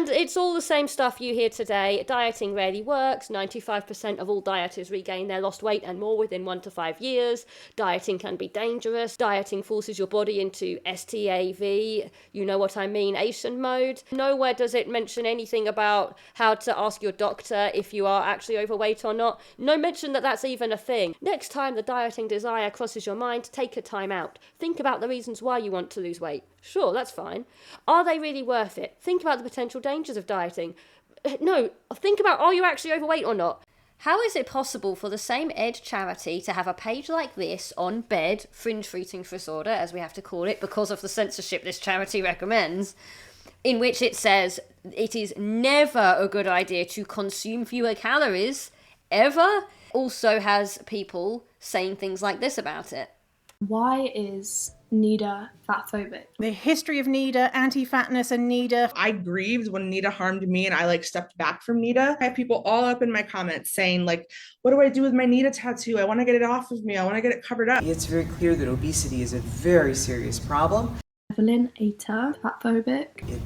And it's all the same stuff you hear today. Dieting rarely works. 95% of all dieters regain their lost weight and more within 1 to 5 years. Dieting can be dangerous. Dieting forces your body into STAV, you know what I mean, ASIAN mode. Nowhere does it mention anything about how to ask your doctor if you are actually overweight or not. No mention that that's even a thing. Next time the dieting desire crosses your mind, take a time out. Think about the reasons why you want to lose weight. Sure, that's fine. Are they really worth it? Think about the potential dangers of dieting. No, think about, are you actually overweight or not? How is it possible for the same Ed charity to have a page like this on BED, Fringe Eating Disorder, as we have to call it, because of the censorship this charity recommends, in which it says it is never a good idea to consume fewer calories, ever? Also has people saying things like this about it. Why is NEDA fatphobic? The history of NEDA, anti-fatness and NEDA. I grieved when NEDA harmed me and I stepped back from NEDA. I have people all up in my comments saying what do I do with my NEDA tattoo? I want to get it off of me. I want to get it covered up. It's very clear that obesity is a very serious problem. Evelyn, ATA, fatphobic. It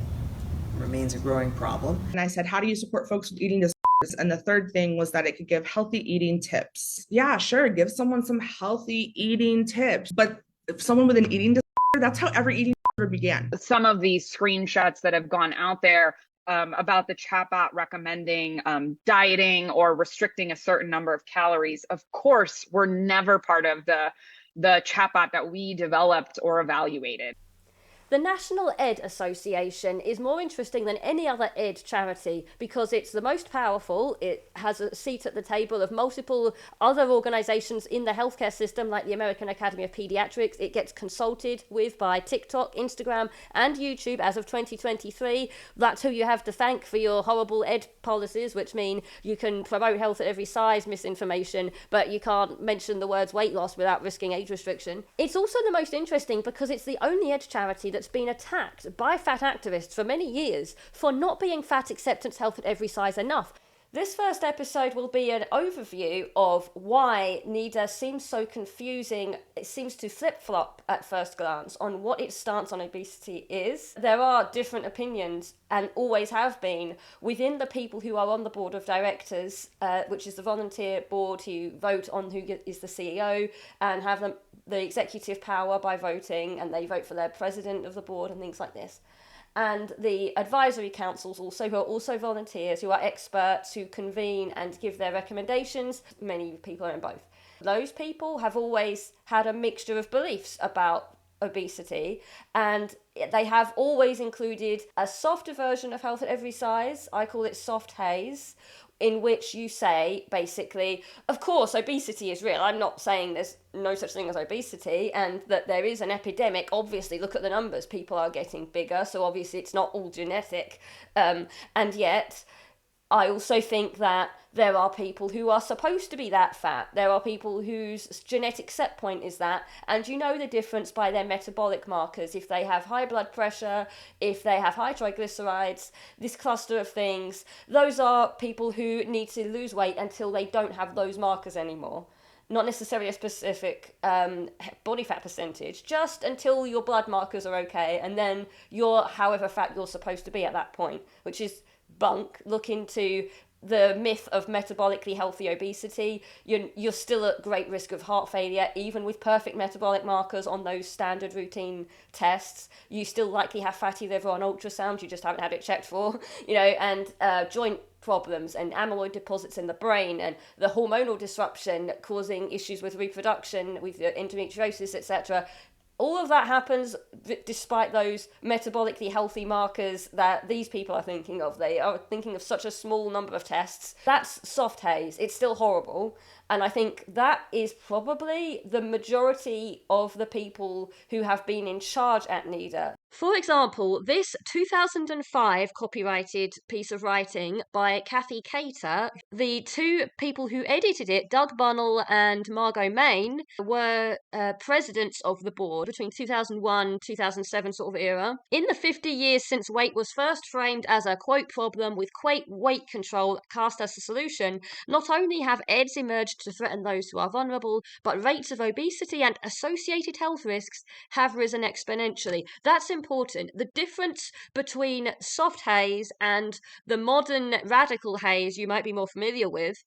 remains a growing problem. And I said, how do you support folks with eating disorders? And the third thing was that it could give healthy eating tips. Yeah, sure, give someone some healthy eating tips. But if someone with an eating disorder, that's how every eating disorder began. Some of these screenshots that have gone out there about the chatbot recommending dieting or restricting a certain number of calories, of course, were never part of the chatbot that we developed or evaluated. The National Ed Association is more interesting than any other ed charity because it's the most powerful. It has a seat at the table of multiple other organisations in the healthcare system, like the American Academy of Pediatrics. It gets consulted with by TikTok, Instagram, and YouTube as of 2023. That's who you have to thank for your horrible ed policies, which mean you can promote health at every size misinformation, but you can't mention the words weight loss without risking age restriction. It's also the most interesting because it's the only ed charity that's been attacked by fat activists for many years for not being fat acceptance health at every size enough. This first episode will be an overview of why NEDA seems so confusing. It seems to flip-flop at first glance on what its stance on obesity is. There are different opinions, and always have been, within the people who are on the board of directors, which is the volunteer board who vote on who is the CEO and have the executive power by voting, and they vote for their president of the board and things like this. And the advisory councils also, who are also volunteers, who are experts, who convene and give their recommendations. Many people are in both. Those people have always had a mixture of beliefs about obesity, and they have always included a softer version of health at every size. I call it soft haze, in which you say, basically, of course, obesity is real. I'm not saying there's no such thing as obesity and that there is an epidemic. Obviously, look at the numbers. People are getting bigger, so obviously it's not all genetic. And yet, I also think that there are people who are supposed to be that fat. There are people whose genetic set point is that, and you know the difference by their metabolic markers. If they have high blood pressure, if they have high triglycerides, this cluster of things, those are people who need to lose weight until they don't have those markers anymore. Not necessarily a specific body fat percentage, just until your blood markers are okay, and then you're however fat you're supposed to be at that point, which is bunk. Look into the myth of metabolically healthy obesity. You're still at great risk of heart failure, even with perfect metabolic markers on those standard routine tests. You still likely have fatty liver on ultrasound, you just haven't had it checked for, and joint problems and amyloid deposits in the brain and the hormonal disruption causing issues with reproduction, with endometriosis, etc. All of that happens despite those metabolically healthy markers that these people are thinking of. They are thinking of such a small number of tests. That's soft haze. It's still horrible. And I think that is probably the majority of the people who have been in charge at NEDA. For example, this 2005 copyrighted piece of writing by Kathy Cater, the two people who edited it, Doug Bunnell and Margot Main, were presidents of the board between 2001, 2007 sort of era. In the 50 years since weight was first framed as a, quote, problem with, quote, weight control cast as a solution, not only have EDs emerged to threaten those who are vulnerable, but rates of obesity and associated health risks have risen exponentially. That's important. The difference between soft haze and the modern radical haze you might be more familiar with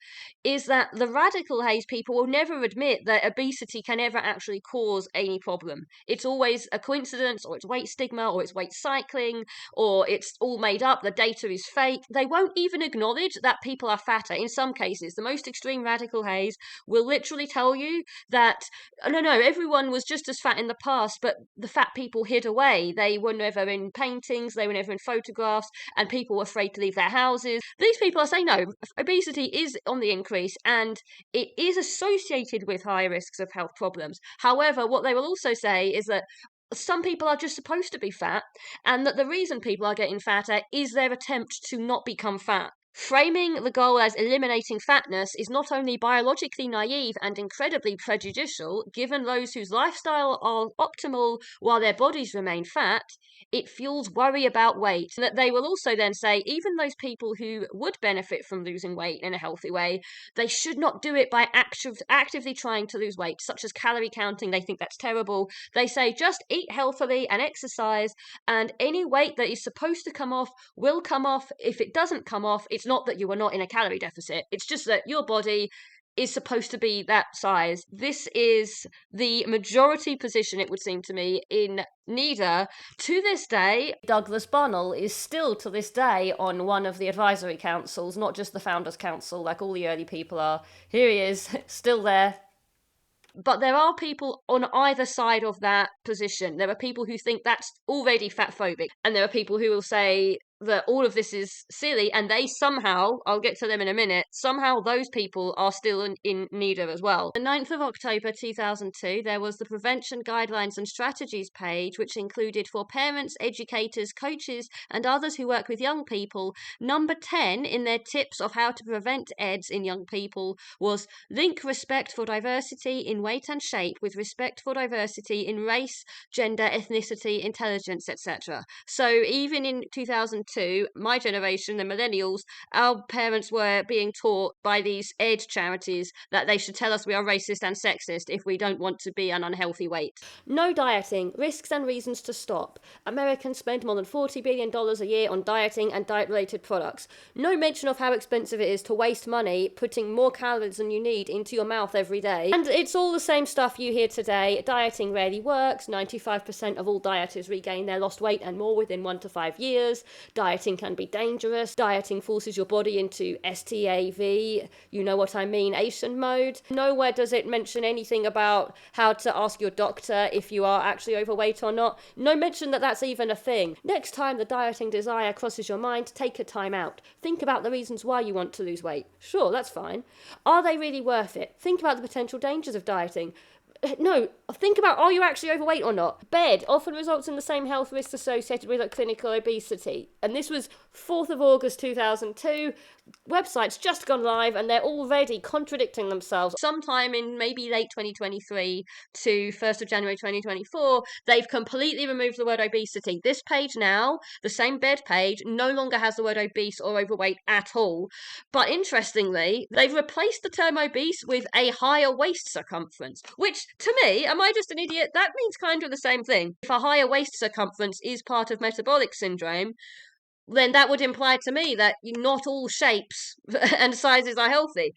is that the radical haze people will never admit that obesity can ever actually cause any problem. It's always a coincidence, or it's weight stigma, or it's weight cycling, or it's all made up, the data is fake. They won't even acknowledge that people are fatter. In some cases, the most extreme radical haze will literally tell you that no, everyone was just as fat in the past, but the fat people hid away. They were never in paintings, they were never in photographs, and people were afraid to leave their houses. These people are saying no, obesity is on the increase and it is associated with high risks of health problems. However, what they will also say is that some people are just supposed to be fat, and that the reason people are getting fatter is their attempt to not become fat. Framing the goal as eliminating fatness is not only biologically naive and incredibly prejudicial, given those whose lifestyle are optimal while their bodies remain fat, it fuels worry about weight. That they will also then say, even those people who would benefit from losing weight in a healthy way, they should not do it by actively trying to lose weight, such as calorie counting. They think that's terrible. They say, just eat healthily and exercise, and any weight that is supposed to come off will come off. If it doesn't come off, it's not that you are not in a calorie deficit. It's just that your body is supposed to be that size. This is the majority position, it would seem to me, in NEDA. To this day, Douglas Bonnell is still to this day on one of the advisory councils, not just the Founders Council like all the early people are. Here he is, still there. But there are people on either side of that position. There are people who think that's already fatphobic, and there are people who will say that all of this is silly, and they somehow, I'll get to them in a minute, somehow those people are still in NEDA as well. The 9th of October 2002, there was the Prevention Guidelines and Strategies page, which included for parents, educators, coaches, and others who work with young people. Number 10 in their tips of how to prevent EDS in young people was link respect for diversity in weight and shape with respect for diversity in race, gender, ethnicity, intelligence, etc. So even in 2002, my generation, the millennials, our parents were being taught by these ed charities that they should tell us we are racist and sexist if we don't want to be an unhealthy weight. No dieting, risks and reasons to stop. Americans spend more than $40 billion a year on dieting and diet-related products. No mention of how expensive it is to waste money putting more calories than you need into your mouth every day. And it's all the same stuff you hear today. Dieting rarely works. 95% of all dieters regain their lost weight and more within 1 to 5 years. Dieting can be dangerous. Dieting forces your body into STAV, you know what I mean, Asian mode. Nowhere does it mention anything about how to ask your doctor if you are actually overweight or not. No mention that that's even a thing. Next time the dieting desire crosses your mind, take a time out. Think about the reasons why you want to lose weight. Sure, that's fine. Are they really worth it? Think about the potential dangers of dieting. No, think about, are you actually overweight or not? Bed often results in the same health risks associated with clinical obesity. And this was 4th of August 2002. Website's just gone live and they're already contradicting themselves. Sometime in maybe late 2023 to 1st of January 2024, they've completely removed the word obesity. This page now, the same bed page, no longer has the word obese or overweight at all. But interestingly, they've replaced the term obese with a higher waist circumference, which to me, am I just an idiot? That means kind of the same thing. If a higher waist circumference is part of metabolic syndrome, then that would imply to me that not all shapes and sizes are healthy.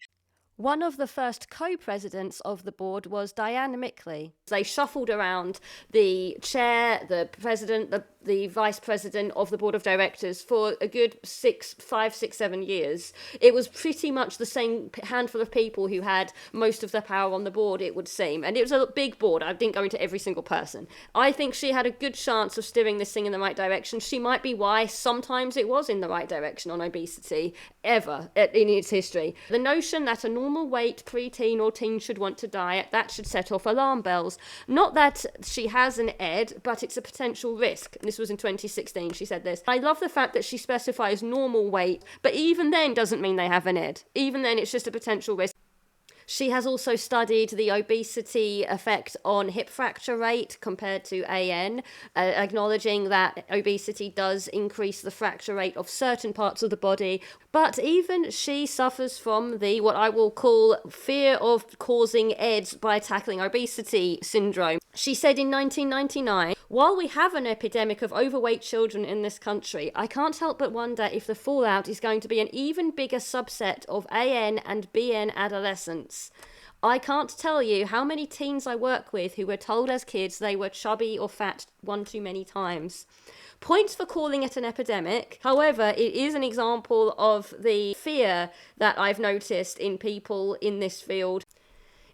One of the first co-presidents of the board was Diane Mickley. They shuffled around the chair, the president, the vice president of the board of directors for a good 5, 6, 7 years. It was pretty much the same handful of people who had most of the power on the board, it would seem. And it was a big board. I didn't go into every single person. I think she had a good chance of steering this thing in the right direction. She might be why sometimes it was in the right direction on obesity, ever in its history. The notion that a normal weight preteen or teen should want to diet, that should set off alarm bells. Not that she has an ED, but it's a potential risk. This was in 2016, she said this. I love the fact that she specifies normal weight, but even then doesn't mean they have an ED. Even then it's just a potential risk. She has also studied the obesity effect on hip fracture rate compared to AN, acknowledging that obesity does increase the fracture rate of certain parts of the body. But even she suffers from what I will call fear of causing EDS by tackling obesity syndrome. She said in 1999, while we have an epidemic of overweight children in this country, I can't help but wonder if the fallout is going to be an even bigger subset of AN and BN adolescents. I can't tell you how many teens I work with who were told as kids they were chubby or fat one too many times. Points for calling it an epidemic. However, it is an example of the fear that I've noticed in people in this field.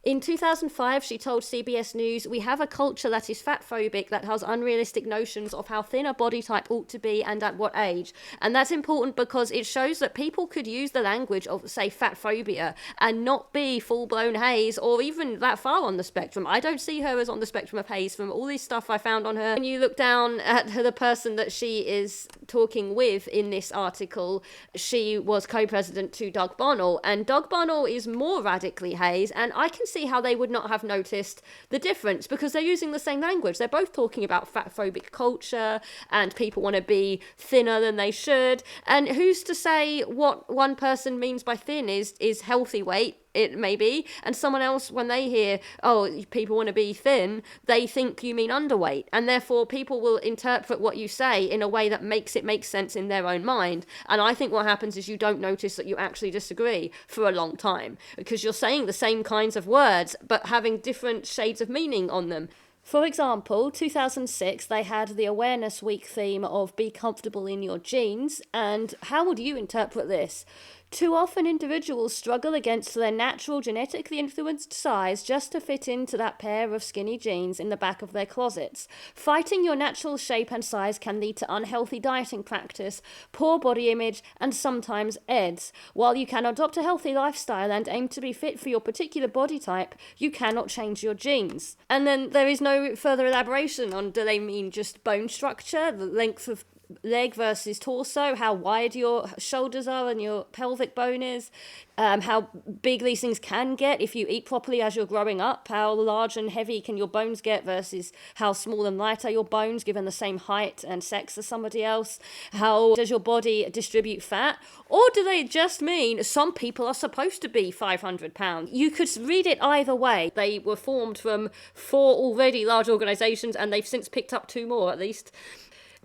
In 2005, she told CBS News, "We have a culture that is fat-phobic, that has unrealistic notions of how thin a body type ought to be and at what age." And that's important because it shows that people could use the language of, say, fat phobia and not be full-blown haze or even that far on the spectrum. I don't see her as on the spectrum of haze from all this stuff I found on her. When you look down at her, the person that she is talking with in this article, she was co-president to Doug Bonnell, and Doug Bonnell is more radically haze, and I can see how they would not have noticed the difference because they're using the same language. They're both talking about fat-phobic culture and people want to be thinner than they should. And who's to say what one person means by thin is healthy weight? It may be, and someone else, when they hear, oh, people want to be thin, they think you mean underweight, and therefore people will interpret what you say in a way that makes it make sense in their own mind. And I think what happens is you don't notice that you actually disagree for a long time because you're saying the same kinds of words but having different shades of meaning on them. For example, 2006, they had the Awareness Week theme of be comfortable in your jeans, and how would you interpret this? Too often individuals struggle against their natural genetically influenced size just to fit into that pair of skinny jeans in the back of their closets. Fighting your natural shape and size can lead to unhealthy dieting practice, poor body image, and sometimes EDS. While you can adopt a healthy lifestyle and aim to be fit for your particular body type, you cannot change your genes. And then there is no further elaboration on do they mean just bone structure, the length of leg versus torso, how wide your shoulders are and your pelvic bone is, how big these things can get if you eat properly as you're growing up, how large and heavy can your bones get versus how small and light are your bones given the same height and sex as somebody else, how does your body distribute fat, or do they just mean some people are supposed to be 500 pounds? You could read it either way. They were formed from 4 already large organisations and they've since picked up 2 more at least.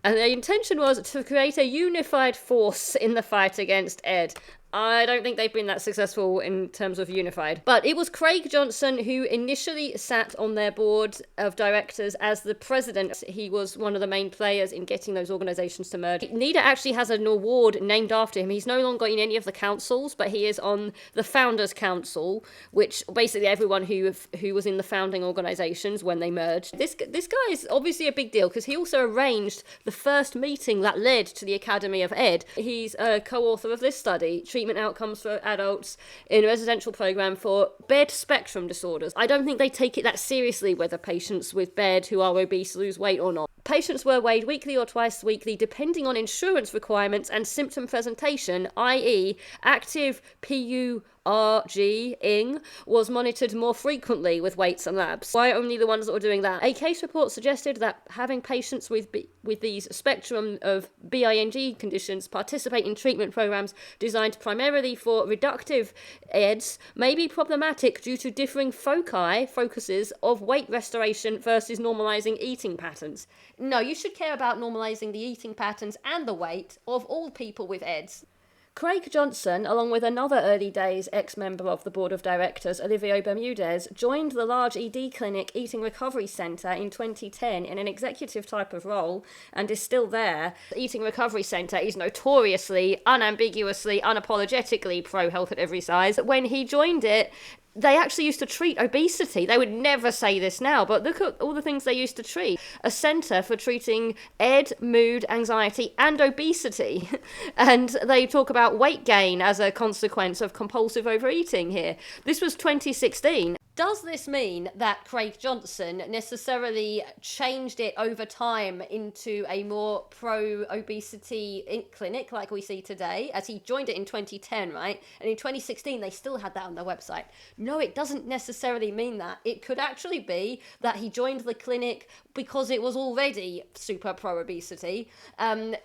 And the intention was to create a unified force in the fight against ED. I don't think they've been that successful in terms of unified. But it was Craig Johnson who initially sat on their board of directors as the president. He was one of the main players in getting those organisations to merge. NEDA actually has an award named after him. He's no longer in any of the councils, but he is on the Founders Council, which basically everyone who was in the founding organisations when they merged. This guy is obviously a big deal because he also arranged the first meeting that led to the Academy of Ed. He's a co-author of this study, Treatment Outcomes for Adults in a Residential Programme for Bed Spectrum Disorders. I don't think they take it that seriously whether patients with BED who are obese lose weight or not. Patients were weighed weekly or twice weekly depending on insurance requirements and symptom presentation, i.e. active PURG-ing was monitored more frequently with weights and labs. Why only the ones that were doing that? A case report suggested that having patients with these spectrum of BING conditions participate in treatment programs designed primarily for reductive EDS may be problematic due to differing focuses of weight restoration versus normalizing eating patterns. No, you should care about normalizing the eating patterns and the weight of all people with EDS. Craig Johnson, along with another early days ex-member of the board of directors, Olivia Bermudez, joined the large ED clinic Eating Recovery Centre in 2010 in an executive type of role and is still there. The Eating Recovery Centre is notoriously, unambiguously, unapologetically pro-health at every size. When he joined it, they actually used to treat obesity. They would never say this now, but look at all the things they used to treat. A centre for treating ED, mood, anxiety, and obesity. And they talk about weight gain as a consequence of compulsive overeating here. This was 2016. Does this mean that Craig Johnson necessarily changed it over time into a more pro-obesity clinic like we see today, as he joined it in 2010, right? And in 2016, they still had that on their website. No, it doesn't necessarily mean that. It could actually be that he joined the clinic because it was already super pro-obesity.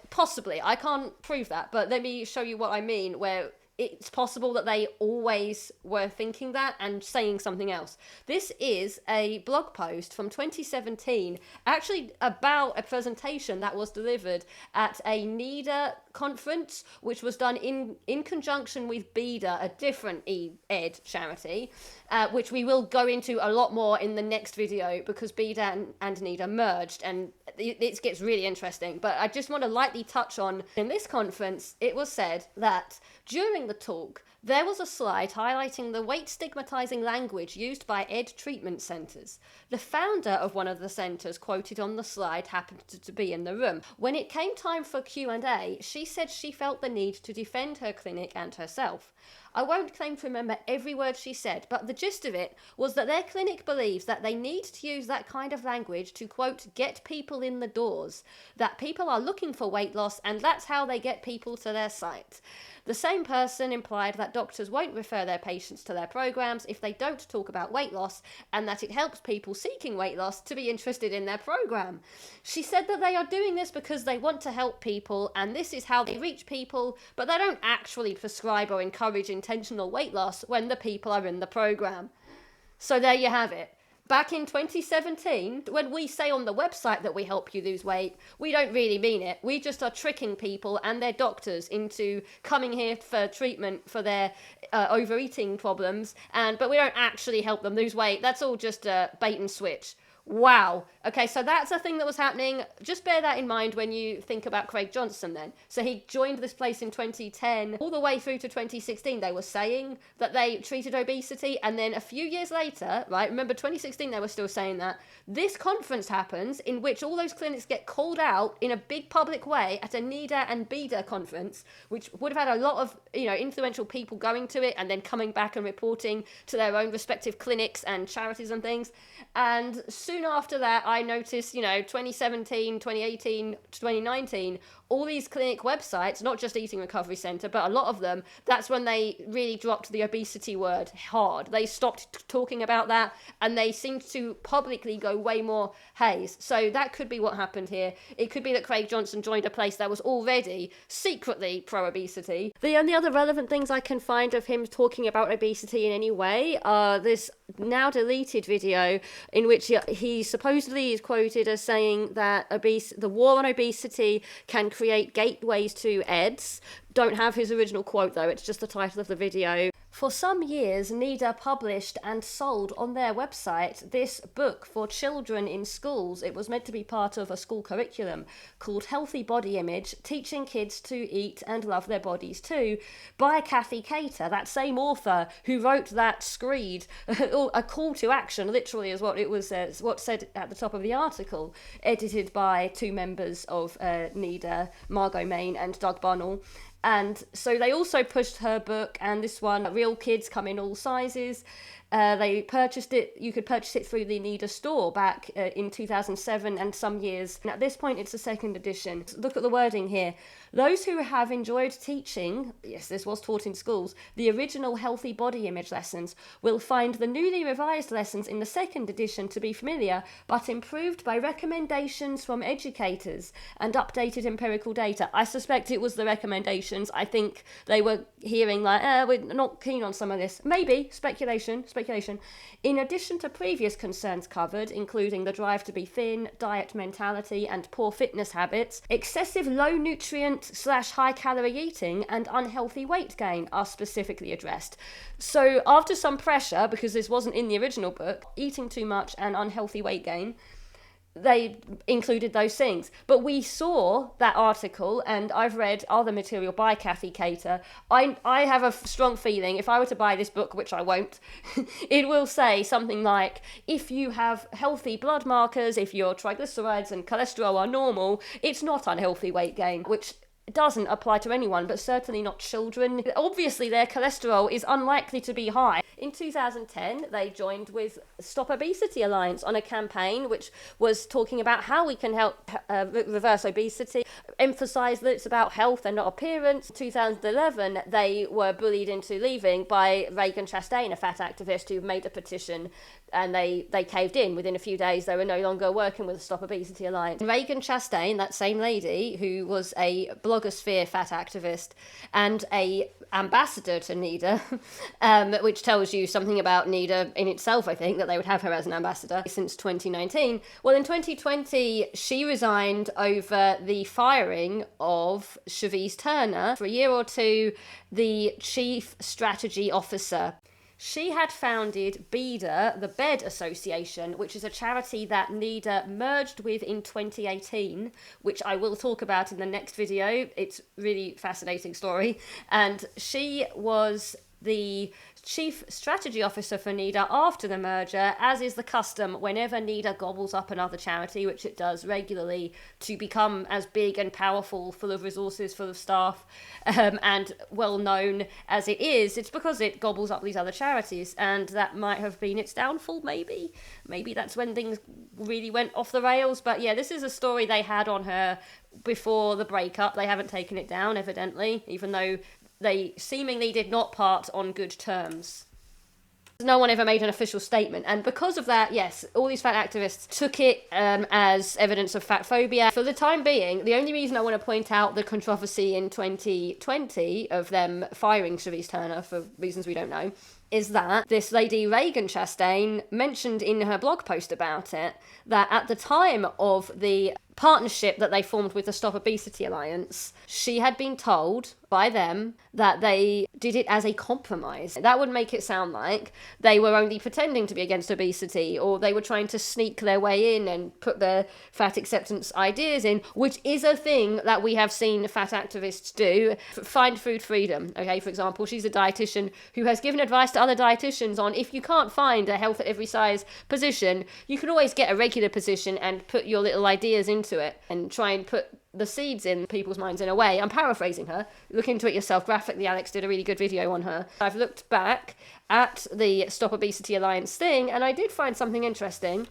Possibly. I can't prove that, but let me show you what I mean, where it's possible that they always were thinking that and saying something else. This is a blog post from 2017, actually about a presentation that was delivered at a NEDA conference, which was done in conjunction with BEDA, a different ed charity, which we will go into a lot more in the next video because BEDA and NEDA merged, and it gets really interesting. But I just want to lightly touch on, in this conference, it was said that during the talk, there was a slide highlighting the weight stigmatizing language used by ed treatment centres. The founder of one of the centres quoted on the slide happened to be in the room. When it came time for Q&A, she said she felt the need to defend her clinic and herself. I won't claim to remember every word she said, but the gist of it was that their clinic believes that they need to use that kind of language to, quote, get people in the doors, that people are looking for weight loss and that's how they get people to their site. The same person implied that doctors won't refer their patients to their programs if they don't talk about weight loss, and that it helps people seeking weight loss to be interested in their program. She said that they are doing this because they want to help people, and this is how they reach people, but they don't actually prescribe or encourage intentional weight loss when the people are in the program. So there you have it. Back in 2017, when we say on the website that we help you lose weight, we don't really mean it. We just are tricking people and their doctors into coming here for treatment for their overeating problems, but we don't actually help them lose weight. That's all just a bait and switch. Wow. Okay, so that's a thing that was happening. Just bear that in mind when you think about Craig Johnson then. So he joined this place in 2010. All the way through to 2016, they were saying that they treated obesity. And then a few years later, right, remember 2016, they were still saying that. This conference happens in which all those clinics get called out in a big public way at a NEDA and BEDA conference, which would have had a lot of, influential people going to it and then coming back and reporting to their own respective clinics and charities and things. And soon after that, I noticed, 2017, 2018, 2019, all these clinic websites, not just Eating Recovery Centre, but a lot of them, that's when they really dropped the obesity word hard. They stopped talking about that, and they seemed to publicly go way more haze. So that could be what happened here. It could be that Craig Johnson joined a place that was already secretly pro-obesity. The only other relevant things I can find of him talking about obesity in any way are this now deleted video in which he supposedly is quoted as saying that the war on obesity can create gateways to EDS. Don't have his original quote though, it's just the title of the video. For some years, NEDA published and sold on their website this book for children in schools. It was meant to be part of a school curriculum called Healthy Body Image, Teaching Kids to Eat and Love Their Bodies Too, by Kathy Cater, that same author who wrote that screed, a call to action, literally is what it was, what said at the top of the article, edited by two members of NEDA, Margot Main and Doug Bunnell. And so they also pushed her book and this one, Real Kids Come in All Sizes. They purchased it, you could purchase it through the NEDA store back in 2007 and some years. And at this point, it's a second edition. Look at the wording here. Those who have enjoyed teaching, yes, this was taught in schools, the original Healthy Body Image lessons will find the newly revised lessons in the second edition to be familiar, but improved by recommendations from educators and updated empirical data. I suspect it was the recommendations. I think they were hearing like, we're not keen on some of this. Maybe, speculation. In addition to previous concerns covered, including the drive to be thin, diet mentality, and poor fitness habits, excessive low nutrient / high calorie eating and unhealthy weight gain are specifically addressed. So after some pressure, because this wasn't in the original book, eating too much and unhealthy weight gain, they included those things. But we saw that article, and I've read other material by Kathy Cater. I have a strong feeling if I were to buy this book, which I won't, it will say something like, if you have healthy blood markers, if your triglycerides and cholesterol are normal, it's not unhealthy weight gain, which doesn't apply to anyone, but certainly not children. Obviously, their cholesterol is unlikely to be high. In 2010, they joined with Stop Obesity Alliance on a campaign which was talking about how we can help reverse obesity, emphasise that it's about health and not appearance. In 2011, they were bullied into leaving by Reagan Chastain, a fat activist who made a petition, and they caved in. Within a few days, they were no longer working with the Stop Obesity Alliance. Reagan Chastain, that same lady who was a blogger blogosphere fat activist and a ambassador to NEDA, which tells you something about NEDA in itself, I think, that they would have her as an ambassador since 2019. Well, in 2020, she resigned over the firing of Cherise Turner, for a year or two, the chief strategy officer. She had founded BEDA, the Bed Association, which is a charity that NEDA merged with in 2018, which I will talk about in the next video. It's a really fascinating story. And she was the chief strategy officer for NEDA after the merger, as is the custom whenever NEDA gobbles up another charity, which it does regularly, to become as big and powerful, full of resources, full of staff, and well known as it is. It's because it gobbles up these other charities, and that might have been its downfall, maybe. Maybe that's when things really went off the rails. But yeah, this is a story they had on her before the breakup. They haven't taken it down, evidently, even though they seemingly did not part on good terms. No one ever made an official statement, and because of that, yes, all these fat activists took it as evidence of fat phobia. For the time being, the only reason I want to point out the controversy in 2020 of them firing Cherise Turner for reasons we don't know is that this lady Reagan Chastain mentioned in her blog post about it that at the time of the partnership that they formed with the Stop Obesity Alliance, she had been told by them that they did it as a compromise. That would make it sound like they were only pretending to be against obesity, or they were trying to sneak their way in and put their fat acceptance ideas in, which is a thing that we have seen fat activists do. Find Food Freedom, okay, for example, she's a dietitian who has given advice to other dietitians on if you can't find a health at every size position, you can always get a regular position and put your little ideas into it and try and put the seeds in people's minds in a way. I'm paraphrasing her. Look into it yourself. Graphically, Alex did a really good video on her. I've looked back at the Stop Obesity Alliance thing, and I did find something interesting.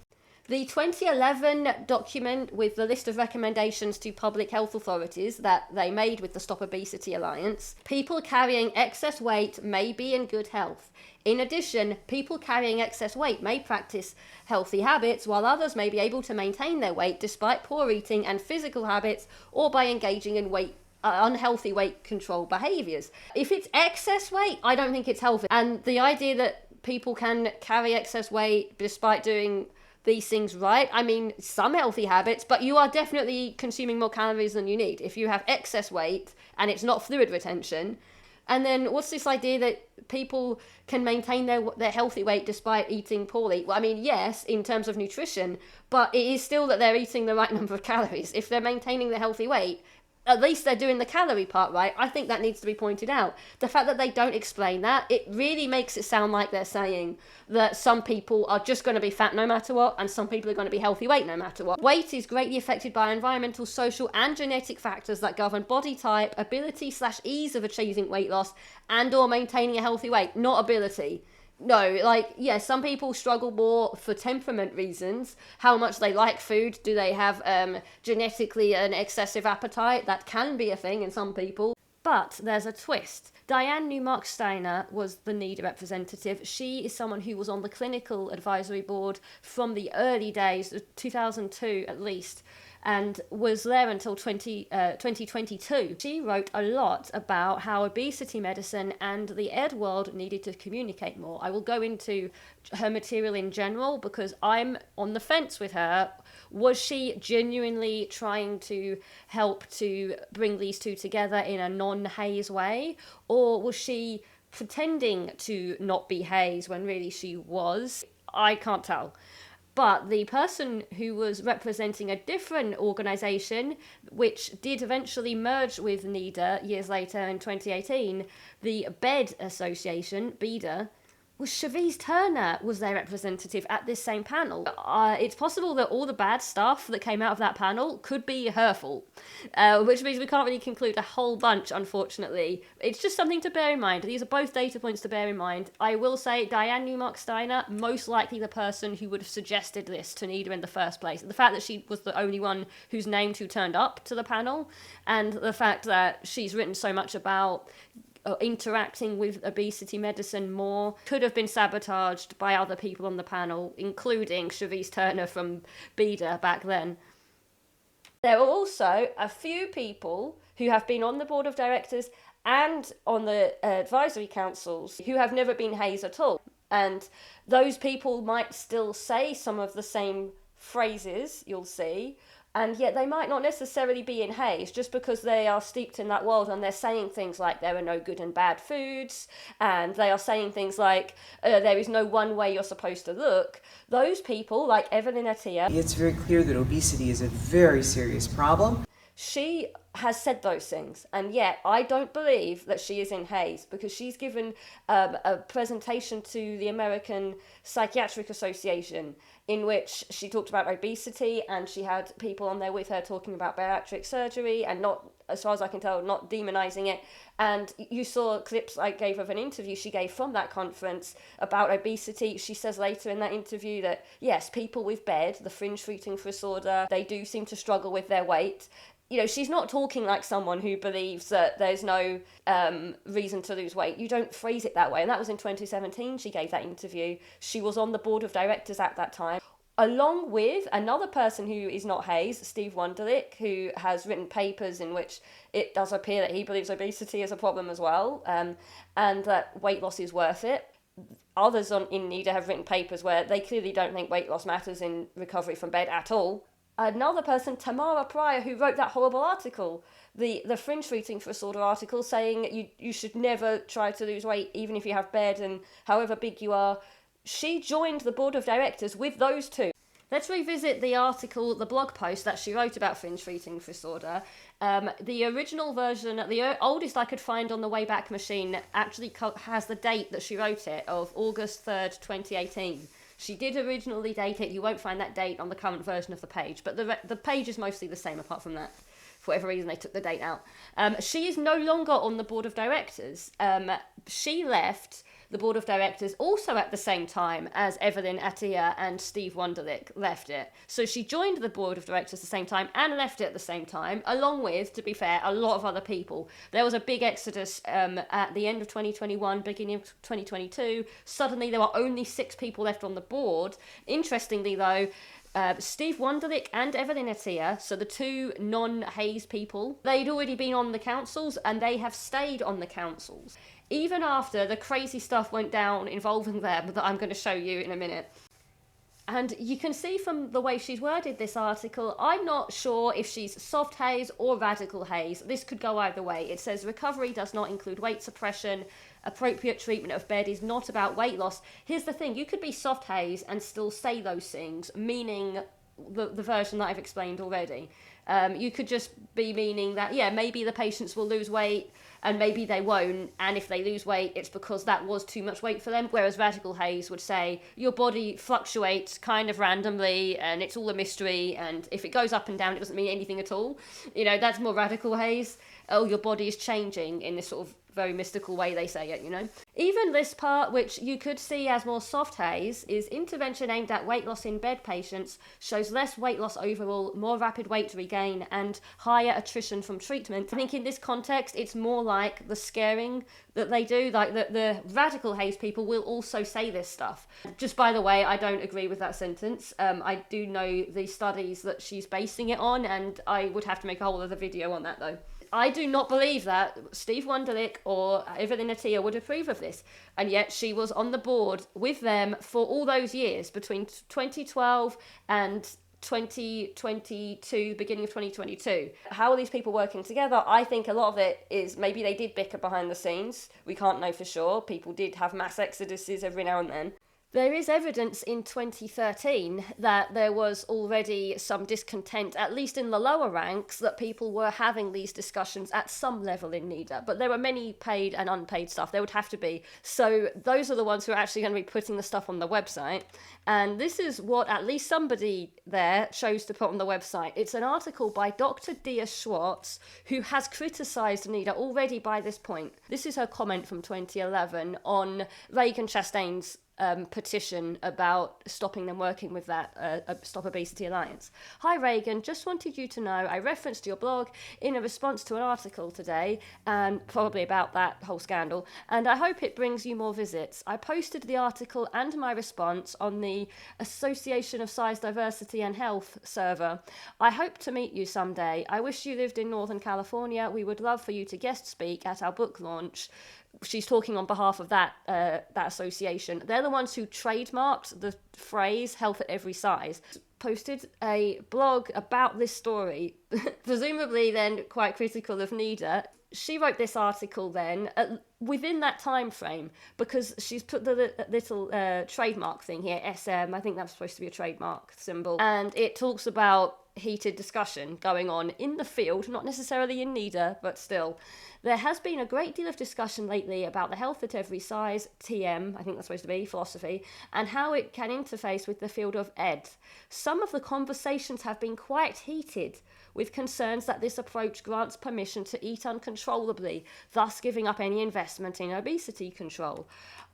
The 2011 document with the list of recommendations to public health authorities that they made with the Stop Obesity Alliance, people carrying excess weight may be in good health. In addition, people carrying excess weight may practice healthy habits, while others may be able to maintain their weight despite poor eating and physical habits, or by engaging in unhealthy weight control behaviours. If it's excess weight, I don't think it's healthy. And the idea that people can carry excess weight despite doing these things right, I mean, some healthy habits, but you are definitely consuming more calories than you need. If you have excess weight and it's not fluid retention, and then what's this idea that people can maintain their healthy weight despite eating poorly? Well, I mean, yes, in terms of nutrition, but it is still that they're eating the right number of calories. If they're maintaining their healthy weight, at least they're doing the calorie part right. I think that needs to be pointed out. The fact that they don't explain that, it really makes it sound like they're saying that some people are just going to be fat no matter what, and some people are going to be healthy weight no matter what. Weight is greatly affected by environmental, social, and genetic factors that govern body type, ability/ease of achieving weight loss, and or maintaining a healthy weight, not ability. No, like, yeah, some people struggle more for temperament reasons. How much they like food. Do they have genetically an excessive appetite? That can be a thing in some people. But there's a twist. Diane Newmark-Steiner was the NEDA representative. She is someone who was on the clinical advisory board from the early days, 2002 at least, and was there until 2022. She wrote a lot about how obesity medicine and the ed world needed to communicate more. I will go into her material in general because I'm on the fence with her. Was she genuinely trying to help to bring these two together in a non-Haze way? Or was she pretending to not be Haze when really she was? I can't tell. But the person who was representing a different organisation, which did eventually merge with NEDA years later in 2018, the Bed Association, BEDA, was Cherise Turner was their representative at this same panel. It's possible that all the bad stuff that came out of that panel could be her fault, which means we can't really conclude a whole bunch, unfortunately. It's just something to bear in mind. These are both data points to bear in mind. I will say Diane Newmark-Steiner, most likely the person who would have suggested this to NEDA in the first place. The fact that she was the only one who's named who turned up to the panel, and the fact that she's written so much about interacting with obesity medicine more, could have been sabotaged by other people on the panel, including Cherise Turner from BEDA back then. There are also a few people who have been on the board of directors and on the advisory councils who have never been hazed at all. And those people might still say some of the same phrases, you'll see, and yet they might not necessarily be in haze just because they are steeped in that world, and they're saying things like there are no good and bad foods, and they are saying things like there is no one way you're supposed to look. Those people, like Evelyn Attia, It's very clear that obesity is a very serious problem. she has said those things, and yet I don't believe that she is in haze, because she's given a presentation to the American Psychiatric Association in which she talked about obesity, and she had people on there with her talking about bariatric surgery and not, as far as I can tell, not demonizing it. And you saw clips I gave of an interview she gave from that conference about obesity. She says later in that interview that yes, people with BED, the fringe eating disorder, they do seem to struggle with their weight. You know, she's not talking like someone who believes that there's no reason to lose weight. You don't phrase it that way. And that was in 2017 she gave that interview. She was on the board of directors at that time, along with another person who is not Hayes, Steve Wunderlich, who has written papers in which it does appear that he believes obesity is a problem as well, and that weight loss is worth it. Others in NEDA have written papers where they clearly don't think weight loss matters in recovery from BED at all. Another person, Tamara Pryor, who wrote that horrible article, the fringe eating disorder article, saying you should never try to lose weight even if you have BED and however big you are. She joined the board of directors with those two. Let's revisit the article, the blog post that she wrote about fringe eating disorder. The original version, the oldest I could find on the Wayback Machine, actually has the date that she wrote it of August 3rd, 2018. She did originally date it. You won't find that date on the current version of the page, but the page is mostly the same apart from that. For whatever reason, they took the date out. She is no longer on the board of directors. She left the board of directors also at the same time as Evelyn Attia and Steve Wunderlich left it. So she joined the board of directors at the same time and left it at the same time, along with, to be fair, a lot of other people. There was a big exodus at the end of 2021, beginning of 2022. Suddenly there were only 6 people left on the board. Interestingly though, Steve Wunderlich and Evelyn Attia, so the two non-Hayes people, they'd already been on the councils and they have stayed on the councils, even after the crazy stuff went down involving them that I'm going to show you in a minute. And you can see from the way she's worded this article, I'm not sure if she's soft haze or radical haze. This could go either way. It says recovery does not include weight suppression. Appropriate treatment of BED is not about weight loss. Here's the thing, you could be soft haze and still say those things, meaning the version that I've explained already. You could just be meaning that, yeah, maybe the patients will lose weight and maybe they won't, and if they lose weight, it's because that was too much weight for them, whereas radical haze would say your body fluctuates kind of randomly and it's all a mystery, and if it goes up and down, it doesn't mean anything at all. You know, that's more radical haze. Oh, your body is changing in this sort of very mystical way they say it, you know. Even this part, which you could see as more soft haze, is intervention aimed at weight loss in BED patients shows less weight loss overall, more rapid weight regain, and higher attrition from treatment. I think in this context, it's more like the scaring that they do, like the radical haze people will also say this stuff. Just by the way, I don't agree with that sentence. I do know the studies that she's basing it on, and I would have to make a whole other video on that though. I do not believe that Steve Wunderlich or Evelyn Attia would approve of this, and yet she was on the board with them for all those years between 2012 and 2022, beginning of 2022. How are these people working together? I think a lot of it is maybe they did bicker behind the scenes. We can't know for sure. People did have mass exoduses every now and then. There is evidence in 2013 that there was already some discontent, at least in the lower ranks, that people were having these discussions at some level in NEDA. But there were many paid and unpaid stuff. There would have to be. So those are the ones who are actually going to be putting the stuff on the website. And this is what at least somebody there chose to put on the website. It's an article by Dr. Dia Schwartz, who has criticised NEDA already by this point. This is her comment from 2011 on Reagan Chastain's petition about stopping them working with that Stop Obesity Alliance. Hi Reagan, just wanted you to know I referenced your blog in a response to an article today, and probably about that whole scandal, and I hope it brings you more visits. I posted the article and my response on the Association of Size Diversity and Health server. I hope to meet you someday. I wish you lived in Northern California. We would love for you to guest speak at our book launch. She's talking on behalf of that association. They're the ones who trademarked the phrase health at every size. Posted a blog about this story, presumably then quite critical of NEDA. She wrote this article then within that time frame, because she's put the little trademark thing here, SM, I think that's supposed to be a trademark symbol, and it talks about heated discussion going on in the field, not necessarily in NEDA, but still. There has been a great deal of discussion lately about the health at every size, TM, I think that's supposed to be, philosophy, and how it can interface with the field of ed. Some of the conversations have been quite heated, with concerns that this approach grants permission to eat uncontrollably, thus giving up any investment in obesity control.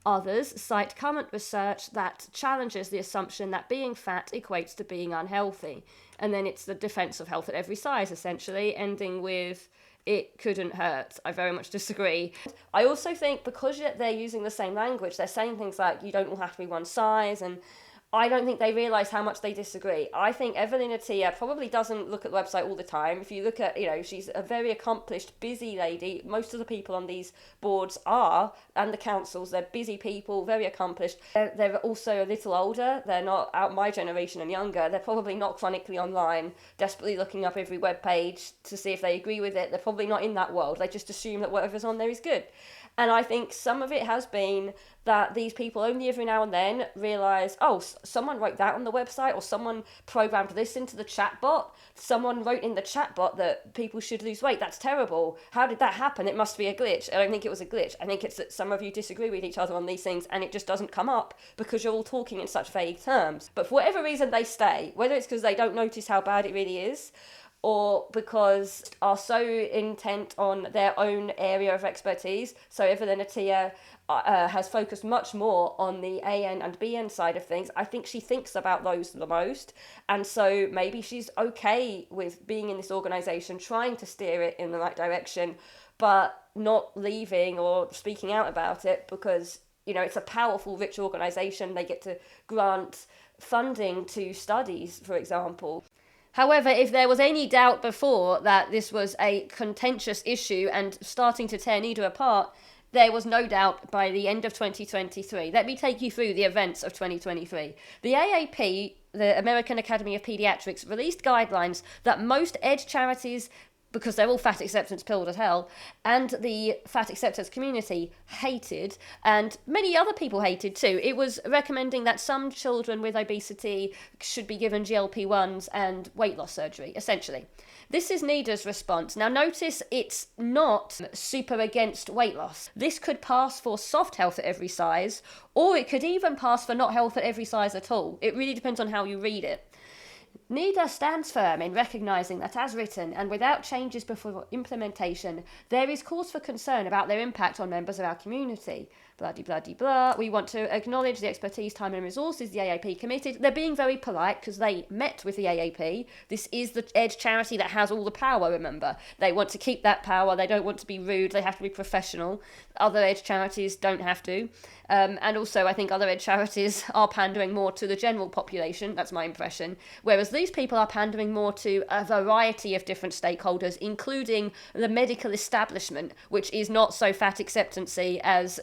Others cite current research that challenges the assumption that being fat equates to being unhealthy. And then it's the defense of health at every size, essentially, ending with it couldn't hurt. I very much disagree. I also think because they're using the same language, they're saying things like you don't all have to be one size, and I don't think they realise how much they disagree. I think Evelyn Attia probably doesn't look at the website all the time. If you look at, she's a very accomplished, busy lady. Most of the people on these boards are, and the councils, they're busy people, very accomplished. They're also a little older. They're not out my generation and younger. They're probably not chronically online, desperately looking up every web page to see if they agree with it. They're probably not in that world. They just assume that whatever's on there is good. And I think some of it has been that these people only every now and then realise, oh, someone wrote that on the website, or someone programmed this into the chatbot. Someone wrote in the chatbot that people should lose weight. That's terrible. How did that happen? It must be a glitch. I don't think it was a glitch. I think it's that some of you disagree with each other on these things and it just doesn't come up because you're all talking in such vague terms. But for whatever reason they stay, whether it's because they don't notice how bad it really is, or because are so intent on their own area of expertise. So Evelyn Attia has focused much more on the AN and BN side of things. I think she thinks about those the most. And so maybe she's okay with being in this organisation, trying to steer it in the right direction, but not leaving or speaking out about it because, it's a powerful, rich organisation. They get to grant funding to studies, for example. However, if there was any doubt before that this was a contentious issue and starting to tear NEDA apart, there was no doubt by the end of 2023. Let me take you through the events of 2023. The AAP, the American Academy of Pediatrics, released guidelines that most ed charities, because they're all fat acceptance pilled as hell, and the fat acceptance community hated, and many other people hated too. It was recommending that some children with obesity should be given GLP-1s and weight loss surgery, essentially. This is NEDA's response. Now notice it's not super against weight loss. This could pass for soft health at every size, or it could even pass for not health at every size at all. It really depends on how you read it. NEDA stands firm in recognising that as written and without changes before implementation, there is cause for concern about their impact on members of our community. Blah-de-blah-de-blah. We want to acknowledge the expertise, time and resources the AAP committed. They're being very polite because they met with the AAP. This is the ed charity that has all the power, remember. They want to keep that power. They don't want to be rude. They have to be professional. Other ed charities don't have to. And also, I think other ed charities are pandering more to the general population. That's my impression. Whereas these people are pandering more to a variety of different stakeholders, including the medical establishment, which is not so fat acceptancy as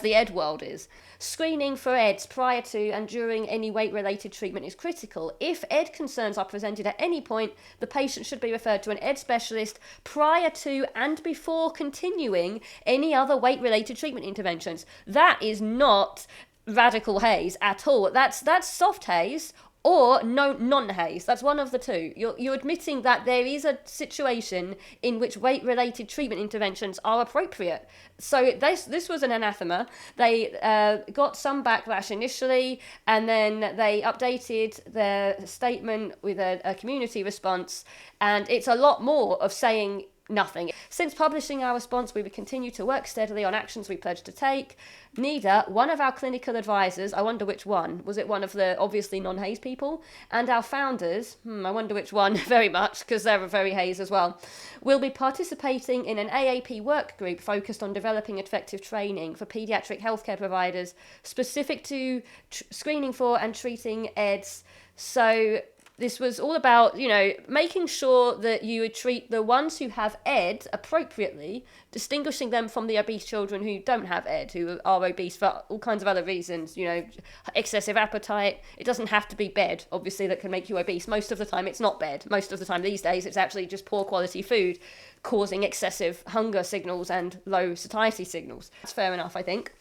the ed world is. Screening for eds prior to and during any weight-related treatment is critical. If ed concerns are presented at any point, the patient should be referred to an ed specialist prior to and before continuing any other weight-related treatment interventions. That is not radical haze at all. That's soft haze or non-haze. That's one of the two. You're admitting that there is a situation in which weight-related treatment interventions are appropriate. So this was an anathema. They got some backlash initially, and then they updated their statement with a community response, and it's a lot more of saying nothing. Since publishing our response, we will continue to work steadily on actions we pledged to take. NEDA, one of our clinical advisors, I wonder which one, was it one of the obviously non-Hays people? And our founders, I wonder which one very much, because they're very Hays as well, will be participating in an AAP work group focused on developing effective training for paediatric healthcare providers specific to screening for and treating EDS. So this was all about, making sure that you would treat the ones who have ED appropriately, distinguishing them from the obese children who don't have ED, who are obese for all kinds of other reasons, excessive appetite. It doesn't have to be bed, obviously, that can make you obese. Most of the time, it's not bed. Most of the time these days, it's actually just poor quality food causing excessive hunger signals and low satiety signals. That's fair enough, I think.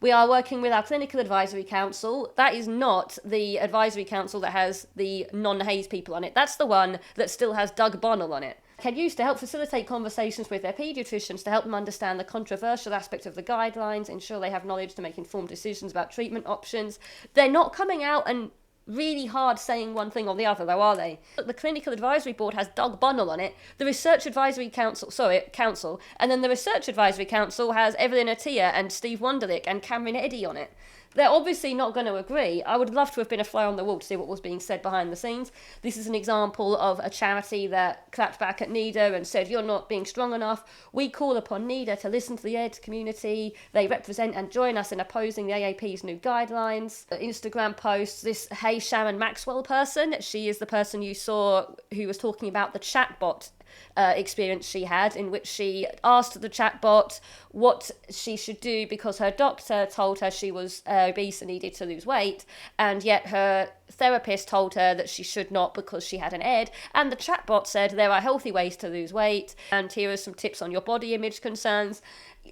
We are working with our clinical advisory council. That is not the advisory council that has the non-Hays people on it. That's the one that still has Doug Bonnell on it. Can use to help facilitate conversations with their paediatricians to help them understand the controversial aspect of the guidelines, ensure they have knowledge to make informed decisions about treatment options. They're not coming out and really hard saying one thing or the other, though, are they? The clinical advisory board has Doug Bonnell on it, the research advisory council, and then the research advisory council has Evelyn Attia and Steve Wunderlich and Cameron Eddy on it. They're obviously not going to agree. I would love to have been a fly on the wall to see what was being said behind the scenes. This is an example of a charity that clapped back at NEDA and said, you're not being strong enough. We call upon NEDA to listen to the ED community. They represent and join us in opposing the AAP's new guidelines. Instagram posts, this Hey Sharon Maxwell person, she is the person you saw who was talking about the chatbot experience she had, in which she asked the chatbot what she should do because her doctor told her she was obese and needed to lose weight, and yet her therapist told her that she should not because she had an ED, and the chatbot said there are healthy ways to lose weight and here are some tips on your body image concerns.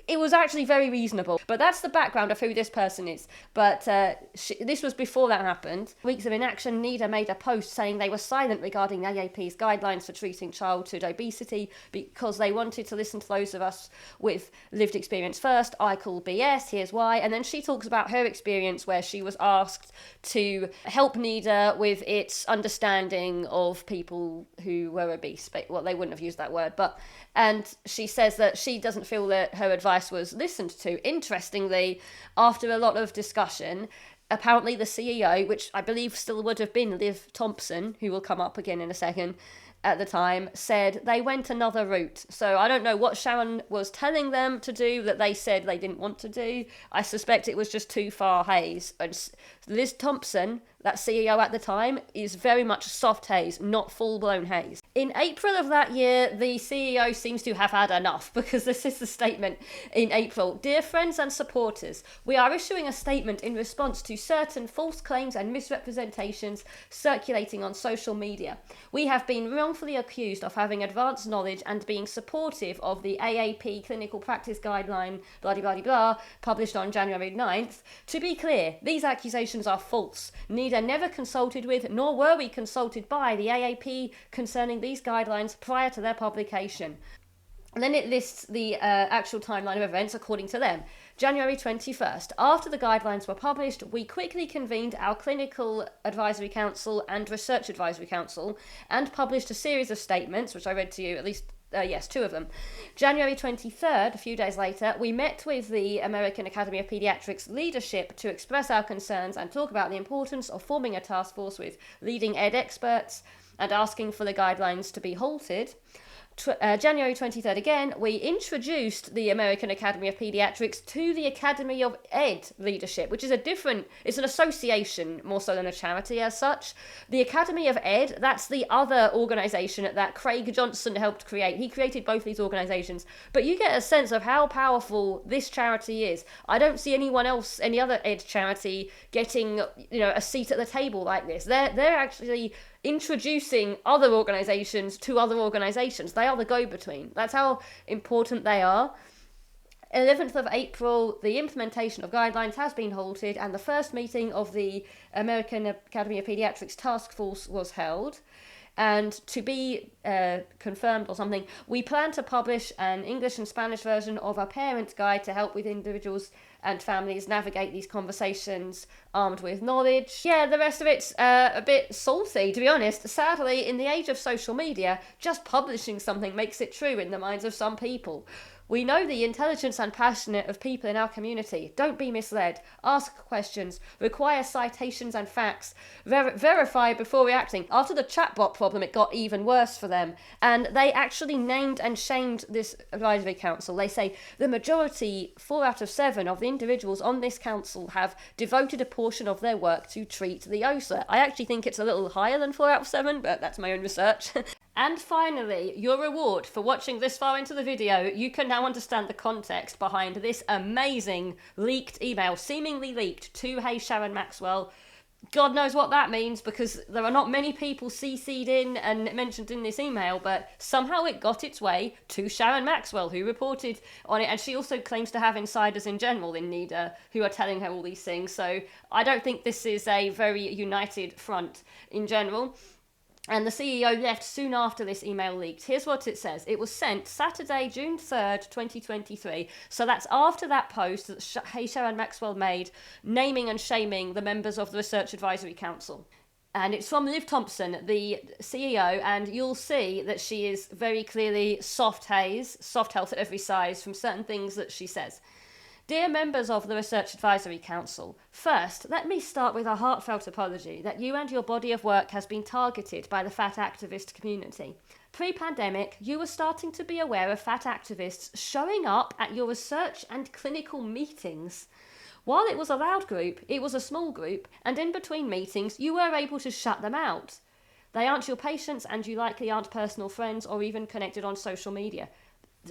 It was actually very reasonable, but that's the background of who this person is. But this was before that happened. Weeks of inaction, NEDA made a post saying they were silent regarding the AAP's guidelines for treating childhood obesity because they wanted to listen to those of us with lived experience first. I call BS, here's why. And then she talks about her experience where she was asked to help NEDA with its understanding of people who were obese. Well, they wouldn't have used that word, and she says that she doesn't feel that her advice was listened to. Interestingly, after a lot of discussion, apparently the CEO, which I believe still would have been Liv Thompson, who will come up again in a second, at the time, said they went another route. So I don't know what Sharon was telling them to do that they said they didn't want to do. I suspect it was just too far Hays. And Liz Thompson, that CEO at the time, is very much soft Hays, not full-blown Hays. In April of that year, the CEO seems to have had enough, because this is the statement in April. Dear friends and supporters, we are issuing a statement in response to certain false claims and misrepresentations circulating on social media. We have been wrongfully accused of having advanced knowledge and being supportive of the AAP clinical practice guideline, blah, blah, blah, blah, published on January 9th. To be clear, these accusations are false. NEDA never consulted with, nor were we consulted by, the AAP concerning these guidelines prior to their publication. And then it lists the actual timeline of events according to them. January 21st. After the guidelines were published, we quickly convened our Clinical Advisory Council and Research Advisory Council and published a series of statements, which I read to you, at least, two of them. January 23rd, a few days later, we met with the American Academy of Pediatrics leadership to express our concerns and talk about the importance of forming a task force with leading ED experts and asking for the guidelines to be halted. January 23rd again, we introduced the American Academy of Pediatrics to the Academy of Ed leadership, which is it's an association more so than a charity as such. The Academy of Ed, that's the other organisation that Craig Johnson helped create. He created both these organisations, but you get a sense of how powerful this charity is. I don't see anyone else, any other Ed charity, getting a seat at the table like this. They're actually introducing other organisations to other organisations. They are the go-between. That's how important they are. 11th of April, the implementation of guidelines has been halted and the first meeting of the American Academy of Pediatrics Task Force was held. And to be confirmed or something, we plan to publish an English and Spanish version of our parent guide to help with individuals and families navigate these conversations armed with knowledge. Yeah, the rest of it's a bit salty, to be honest. Sadly, in the age of social media, just publishing something makes it true in the minds of some people. We know the intelligence and passion of people in our community. Don't be misled. Ask questions. Require citations and facts. Verify before reacting. After the chatbot problem, it got even worse for them. And they actually named and shamed this advisory council. They say the majority, 4 out of 7 of the individuals on this council have devoted a portion of their work to treat the OSA. I actually think it's a little higher than 4 out of 7, but that's my own research. And finally, your reward for watching this far into the video. You can now understand the context behind this amazing leaked email, seemingly leaked to Hey Sharon Maxwell. God knows what that means, because there are not many people CC'd in and mentioned in this email, but somehow it got its way to Sharon Maxwell, who reported on it, and she also claims to have insiders in general in NEDA who are telling her all these things, so I don't think this is a very united front in general. And the CEO left soon after this email leaked. Here's what it says. It was sent Saturday, June 3rd, 2023. So that's after that post that Hey Sharon Maxwell made, naming and shaming the members of the Research Advisory Council. And it's from Liv Thompson, the CEO, and you'll see that she is very clearly soft health at every size from certain things that she says. Dear members of the Research Advisory Council, first, let me start with a heartfelt apology that you and your body of work has been targeted by the fat activist community. Pre-pandemic, you were starting to be aware of fat activists showing up at your research and clinical meetings. While it was a loud group, it was a small group, and in between meetings, you were able to shut them out. They aren't your patients, and you likely aren't personal friends or even connected on social media.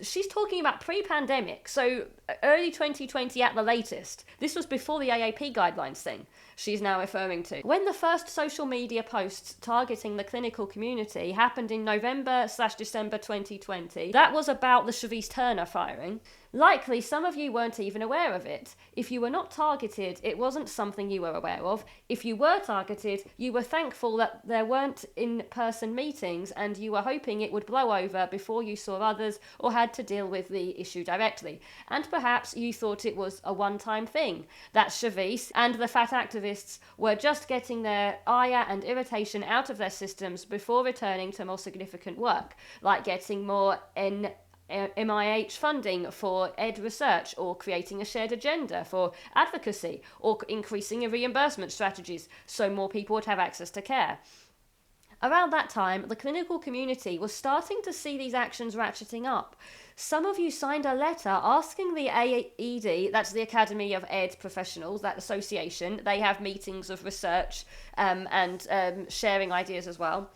She's talking about pre-pandemic, so early 2020 at the latest. This was before the AAP guidelines thing she's now referring to. When the first social media posts targeting the clinical community happened in November/December 2020, that was about the Charisse Turner firing. Likely some of you weren't even aware of it. If you were not targeted, it wasn't something you were aware of. If you were targeted, you were thankful that there weren't in-person meetings and you were hoping it would blow over before you saw others or had to deal with the issue directly. And perhaps you thought it was a one-time thing, that Charisse and the fat activists were just getting their ire and irritation out of their systems before returning to more significant work, like getting more MIH funding for ed research, or creating a shared agenda for advocacy, or increasing your reimbursement strategies so more people would have access to care. Around that time, the clinical community was starting to see these actions ratcheting up. Some of you signed a letter asking the AED, that's the Academy of Ed Professionals, that association, they have meetings of research and sharing ideas as well.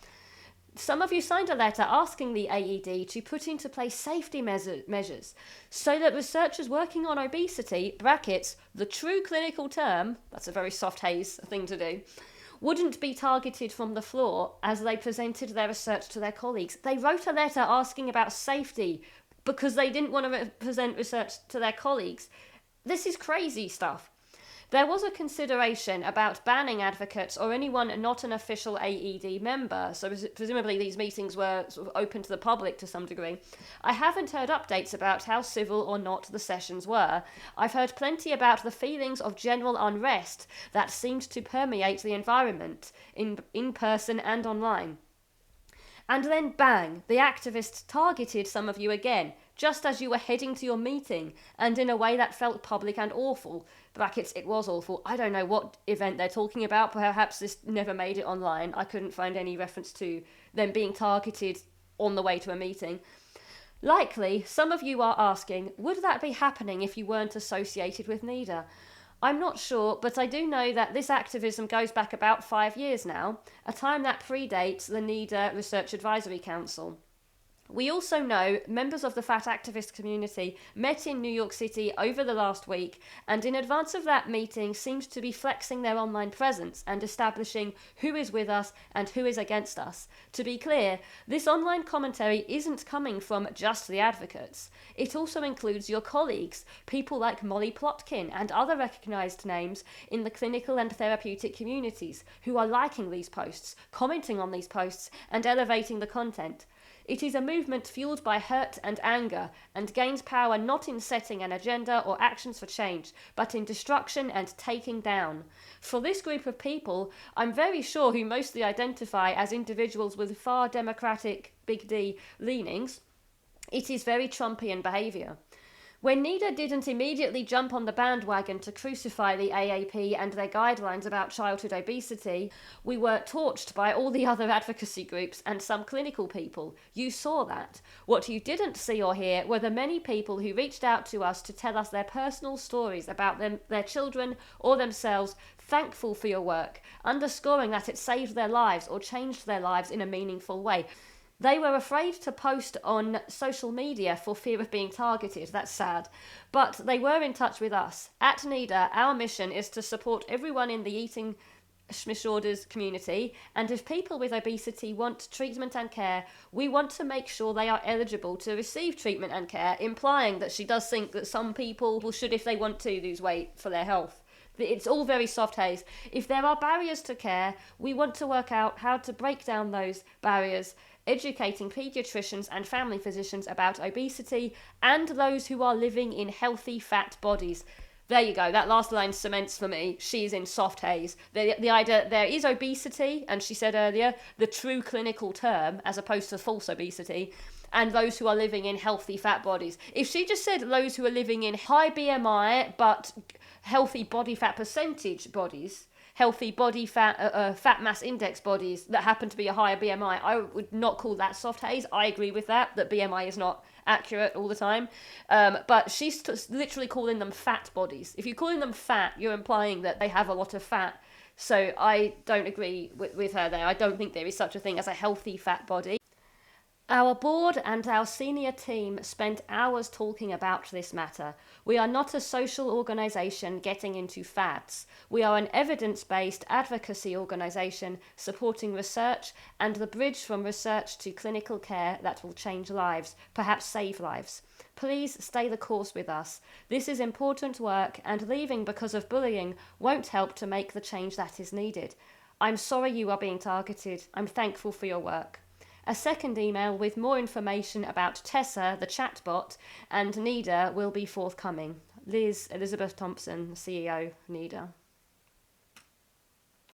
Some of you signed a letter asking the AED to put into place safety measures so that researchers working on obesity, brackets, the true clinical term, that's a very soft haze thing to do, wouldn't be targeted from the floor as they presented their research to their colleagues. They wrote a letter asking about safety because they didn't want to present research to their colleagues. This is crazy stuff. There was a consideration about banning advocates or anyone not an official AED member, so presumably these meetings were sort of open to the public to some degree. I haven't heard updates about how civil or not the sessions were. I've heard plenty about the feelings of general unrest that seemed to permeate the environment, in person and online. And then bang, the activists targeted some of you again, just as you were heading to your meeting, and in a way that felt public and awful. Brackets, it was awful. I don't know what event they're talking about. Perhaps this never made it online. I couldn't find any reference to them being targeted on the way to a meeting. Likely, some of you are asking, would that be happening if you weren't associated with NEDA? I'm not sure, but I do know that this activism goes back about 5 years now, a time that predates the NEDA Research Advisory Council. We also know members of the fat activist community met in New York City over the last week, and in advance of that meeting seemed to be flexing their online presence and establishing who is with us and who is against us. To be clear, this online commentary isn't coming from just the advocates. It also includes your colleagues, people like Molly Plotkin and other recognised names in the clinical and therapeutic communities who are liking these posts, commenting on these posts, and elevating the content. It is a movement fueled by hurt and anger, and gains power not in setting an agenda or actions for change, but in destruction and taking down. For this group of people, I'm very sure who mostly identify as individuals with far democratic, big D, leanings, it is very Trumpian behaviour. When NEDA didn't immediately jump on the bandwagon to crucify the AAP and their guidelines about childhood obesity, we were torched by all the other advocacy groups and some clinical people. You saw that. What you didn't see or hear were the many people who reached out to us to tell us their personal stories about their children or themselves, thankful for your work, underscoring that it saved their lives or changed their lives in a meaningful way. They were afraid to post on social media for fear of being targeted. That's sad. But they were in touch with us. At NEDA, our mission is to support everyone in the Eating Disorders community, and if people with obesity want treatment and care, we want to make sure they are eligible to receive treatment and care, implying that she does think that some people should, if they want to, lose weight for their health. It's all very soft haze. If there are barriers to care, we want to work out how to break down those barriers, educating paediatricians and family physicians about obesity and those who are living in healthy fat bodies. There you go, that last line cements for me, she's in soft haze. The idea, there is obesity, and she said earlier, the true clinical term, as opposed to false obesity, and those who are living in healthy fat bodies. If she just said those who are living in high BMI but healthy body fat percentage bodies, healthy body fat, fat mass index bodies that happen to be a higher BMI, I would not call that soft haze. I agree with that BMI is not accurate all the time. But she's literally calling them fat bodies. If you're calling them fat, you're implying that they have a lot of fat. So I don't agree with her there. I don't think there is such a thing as a healthy fat body. Our board and our senior team spent hours talking about this matter. We are not a social organisation getting into fads. We are an evidence-based advocacy organisation supporting research and the bridge from research to clinical care that will change lives, perhaps save lives. Please stay the course with us. This is important work, and leaving because of bullying won't help to make the change that is needed. I'm sorry you are being targeted. I'm thankful for your work. A second email with more information about Tessa, the chatbot, and NEDA will be forthcoming. Liz Elizabeth Thompson, CEO, NEDA.